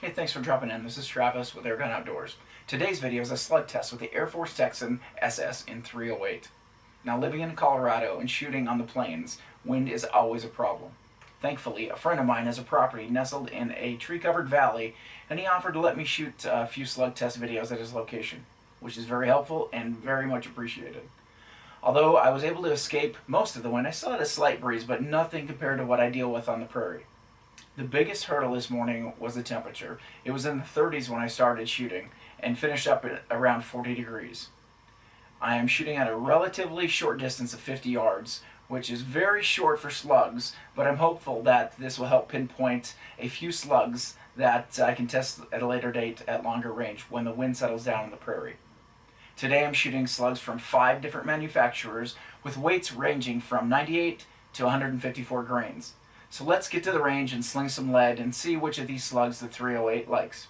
Hey, thanks for dropping in. This is Travis with Airgun Outdoors. Today's video is a slug test with the AirForce Texan SS in 308. Now, living in Colorado and shooting on the plains, wind is always a problem. Thankfully, a friend of mine has a property nestled in a tree-covered valley, and he offered to let me shoot a few slug test videos at his location, which is very helpful and very much appreciated. Although I was able to escape most of the wind, I still had a slight breeze, but nothing compared to what I deal with on the prairie. The biggest hurdle this morning was the temperature. It was in the 30s when I started shooting and finished up at around 40 degrees. I am shooting at a relatively short distance of 50 yards, which is very short for slugs, but I'm hopeful that this will help pinpoint a few slugs that I can test at a later date at longer range when the wind settles down in the prairie. Today I'm shooting slugs from 5 different manufacturers with weights ranging from 98 to 154 grains. So let's get to the range and sling some lead and see which of these slugs the 308 likes.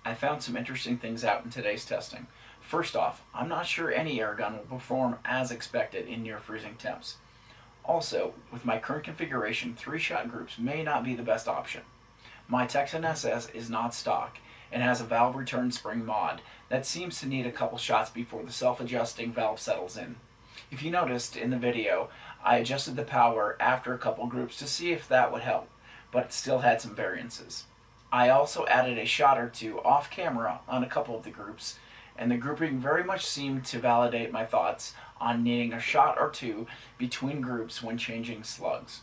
I found some interesting things out in today's testing. First off, I'm not sure any airgun will perform as expected in near freezing temps. Also, with my current configuration, 3-shot groups may not be the best option. My Texan SS is not stock and has a valve return spring mod that seems to need a couple shots before the self-adjusting valve settles in. If you noticed in the video, I adjusted the power after a couple groups to see if that would help, but it still had some variances. I also added a shot or two off camera on a couple of the groups, and the grouping very much seemed to validate my thoughts on needing a shot or two between groups when changing slugs.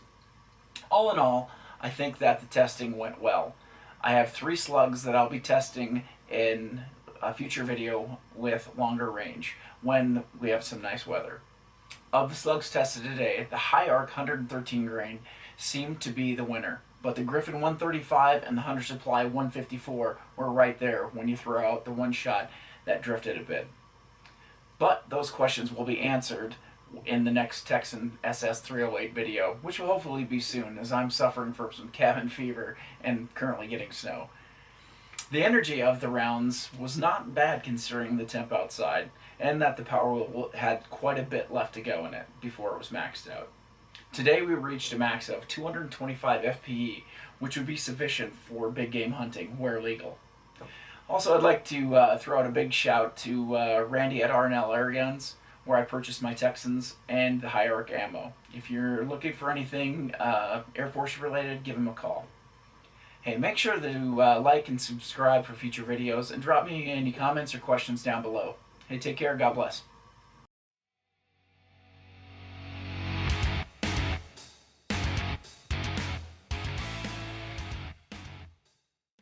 All in all, I think that the testing went well. I have 3 slugs that I'll be testing in a future video with longer range when we have some nice weather. Of the slugs tested today, the high arc 113 grain seemed to be the winner, but the Griffin 135 and the Hunter Supply 154 were right there when you throw out the one shot that drifted a bit. But those questions will be answered in the next Texan SS 308 video, which will hopefully be soon, as I'm suffering from some cabin fever and currently getting snow. The energy of the rounds was not bad considering the temp outside, and that the power had quite a bit left to go in it before it was maxed out. Today we reached a max of 225 FPE, which would be sufficient for big game hunting where legal. Also, I'd like to throw out a big shout to Randy at R&L Airguns, where I purchased my Texans and the high arc ammo. If you're looking for anything Air Force related, give him a call. Hey, make sure to like and subscribe for future videos, and drop me any comments or questions down below. Hey, take care. God bless.